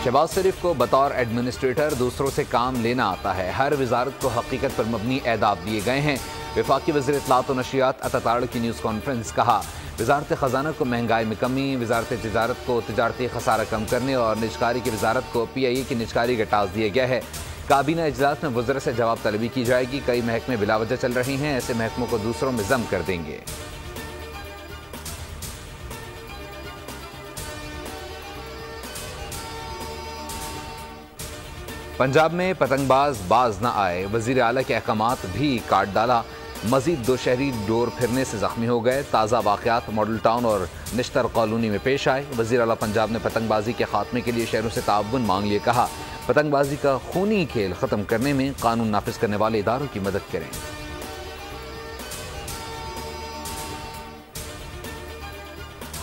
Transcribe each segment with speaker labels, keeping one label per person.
Speaker 1: شہباز شریف کو بطور ایڈمنسٹریٹر دوسروں سے کام لینا آتا ہے. ہر وزارت کو حقیقت پر مبنی اہداف دیے گئے ہیں. وفاقی وزیر اطلاعات و نشریات عطا تارڑ کی نیوز کانفرنس. کہا وزارت خزانہ کو مہنگائی میں کمی، وزارت تجارت کو تجارتی خسارہ کم کرنے اور نجکاری کی وزارت کو پی آئی اے کی نجکاری کا ٹاسک دیا گیا ہے. کابینہ اجلاس میں وزراء سے جواب طلبی کی جائے گی. کئی محکمے بلا وجہ چل رہے ہیں، ایسے محکموں کو دوسروں میں ضم کر دیں گے. پنجاب میں پتنگ باز نہ آئے، وزیر اعلیٰ کے احکامات بھی کاٹ ڈالا. مزید 2 شہری ڈور پھرنے سے زخمی ہو گئے. تازہ واقعات ماڈل ٹاؤن اور نشتر کالونی میں پیش آئے. وزیر اعلیٰ پنجاب نے پتنگ بازی کے خاتمے کے لیے شہروں سے تعاون مانگ لیے. کہا پتنگ بازی کا خونی کھیل ختم کرنے میں قانون نافذ کرنے والے اداروں کی مدد کریں.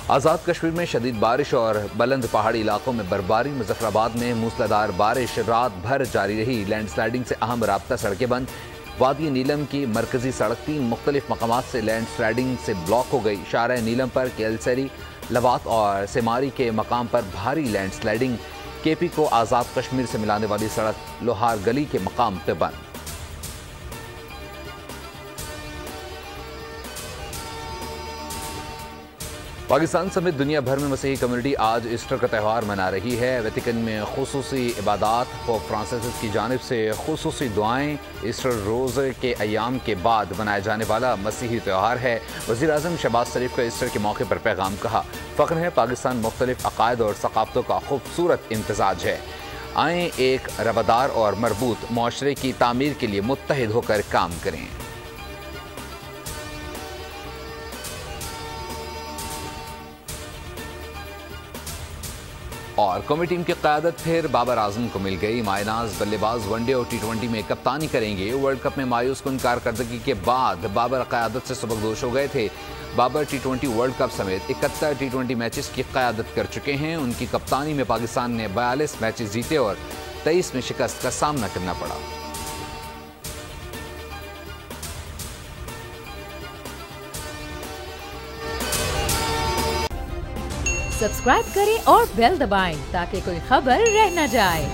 Speaker 1: آزاد کشمیر میں شدید بارش اور بلند پہاڑی علاقوں میں برفباری. مظفر آباد میں موسلادھار بارش رات بھر جاری رہی. لینڈ سلائیڈنگ سے اہم رابطہ سڑکیں بند. وادی نیلم کی مرکزی سڑک 3 مختلف مقامات سے لینڈ سلائیڈنگ سے بلاک ہو گئی. شارع نیلم پر کیلسری، لوات اور سیماری کے مقام پر بھاری لینڈ سلائیڈنگ. کے پی کو آزاد کشمیر سے ملانے والی سڑک لوہار گلی کے مقام پہ بند. پاکستان سمیت دنیا بھر میں مسیحی کمیونٹی آج ایسٹر کا تہوار منا رہی ہے. ویٹیکن میں خصوصی عبادات، پوپ فرانسس کی جانب سے خصوصی دعائیں. ایسٹر روزے کے ایام کے بعد منایا جانے والا مسیحی تہوار ہے. وزیر اعظم شہباز شریف کا ایسٹر کے موقع پر پیغام. کہا فخر ہے پاکستان مختلف عقائد اور ثقافتوں کا خوبصورت امتزاج ہے. آئیں ایک روادار اور مربوط معاشرے کی تعمیر کے لیے متحد ہو کر کام کریں. اور قومی ٹیم کی قیادت پھر بابر اعظم کو مل گئی. مائع ناز بلے باز ون ڈے اور T20 میں کپتانی کریں گے. ورلڈ کپ میں مایوس کن کارکردگی کے بعد بابر قیادت سے سبکدوش ہو گئے تھے. بابر T20 ورلڈ کپ سمیت 71 T20 میچز کی قیادت کر چکے ہیں. ان کی کپتانی میں پاکستان نے 42 میچز جیتے اور 23 میں شکست کا سامنا کرنا پڑا.
Speaker 2: سبسکرائب کریں اور بیل دبائیں تاکہ کوئی خبر رہ نہ جائے.